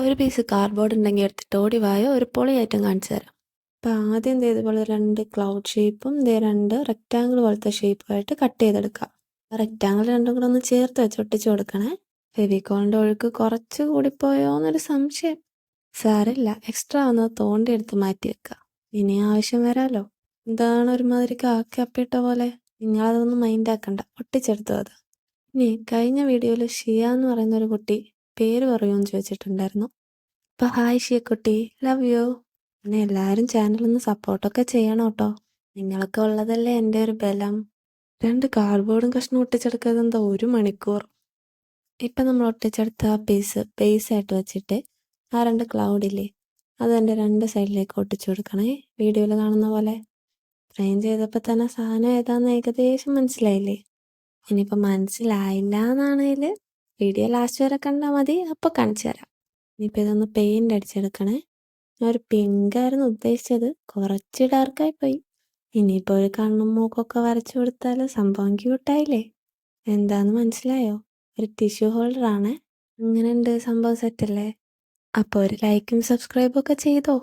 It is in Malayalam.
ഒരു പീസ് കാർഡ്ബോർഡ് ഉണ്ടെങ്കിൽ എടുത്തിട്ട് ഓടി വായോ, ഒരു പൊളി ഐറ്റം കാണിച്ചു തരാം. അപ്പം ആദ്യം ഇതേപോലെ 2 ക്ലൗഡ് ഷേപ്പും 2 റെക്റ്റാങ്കിൾ പോലത്തെ ഷേപ്പുമായിട്ട് കട്ട് ചെയ്തെടുക്കുക. റെക്റ്റാങ്കിൾ രണ്ടും കൂടെ ഒന്ന് ചേർത്ത് വെച്ച് ഒട്ടിച്ചു കൊടുക്കണേ. ഫെവിക്കോളിൻ്റെ ഒഴുക്ക് കുറച്ച് കൂടിപ്പോയോ എന്നൊരു സംശയം. സാരമില്ല, എക്സ്ട്രാ ഒന്ന് തോണ്ടി എടുത്ത് മാറ്റി വെക്കുക. ഇനി ആവശ്യം വരാലോ. എന്താണ് ഒരുമാതിരി കാക്കി അപ്പിട്ട പോലെ? നിങ്ങളതൊന്നും മൈൻഡ് ആക്കണ്ട, ഒട്ടിച്ചെടുത്തു അത്. ഇനി കഴിഞ്ഞ വീഡിയോയിൽ ഷിയ എന്ന് പറയുന്ന ഒരു കുട്ടി പേര് പറയുമെന്ന് ചോദിച്ചിട്ടുണ്ടായിരുന്നു. അപ്പോൾ ഹായ് ഷിയക്കുട്ടി, ലവ് യു. പിന്നെ എല്ലാവരും ചാനലൊന്ന് സപ്പോർട്ടൊക്കെ ചെയ്യണം കേട്ടോ. നിങ്ങളൊക്കെ ഉള്ളതല്ലേ എൻ്റെ ഒരു ബലം. 2 കാർഡ്ബോർഡും കഷ്ണം ഒട്ടിച്ചെടുക്കാതെ എന്താ 1 മണിക്കൂർ. ഇപ്പം നമ്മൾ ഒട്ടിച്ചെടുത്ത ആ പീസ് ബേസായിട്ട് വെച്ചിട്ട് ആ 2 ക്ലൗഡില്ലേ, അത് എൻ്റെ 2 സൈഡിലേക്ക് ഒട്ടിച്ചു കൊടുക്കണേ, വീഡിയോയിൽ കാണുന്ന പോലെ. ഫ്രെയിം ചെയ്തപ്പോൾ തന്നെ സാധനം ഏതാണെന്ന് ഏകദേശം മനസ്സിലായില്ലേ? ഇനിയിപ്പോൾ മനസ്സിലായില്ല എന്നാണെങ്കിൽ വീഡിയോ ലാസ്റ്റ് വരെ കണ്ടാൽ മതി, അപ്പോൾ കാണിച്ചു തരാം. ഇനിയിപ്പോൾ ഇതൊന്ന് പെയിൻ്റ് അടിച്ചെടുക്കണേ. ഞാൻ ഒരു പിങ്കായിരുന്നു ഉദ്ദേശിച്ചത്, കുറച്ച് ഡാർക്കായി പോയി. ഇനിയിപ്പോൾ ഒരു കണ്ണും മൂക്കൊക്കെ വരച്ചു കൊടുത്താൽ സംഭവം ക്യൂട്ടായില്ലേ? എന്താന്ന് മനസ്സിലായോ? ഒരു ടിഷ്യൂ ഹോൾഡറാണ്. അങ്ങനെയുണ്ട്, സംഭവം സെറ്റല്ലേ? അപ്പോൾ ഒരു ലൈക്കും സബ്സ്ക്രൈബും ഒക്കെ ചെയ്തോ.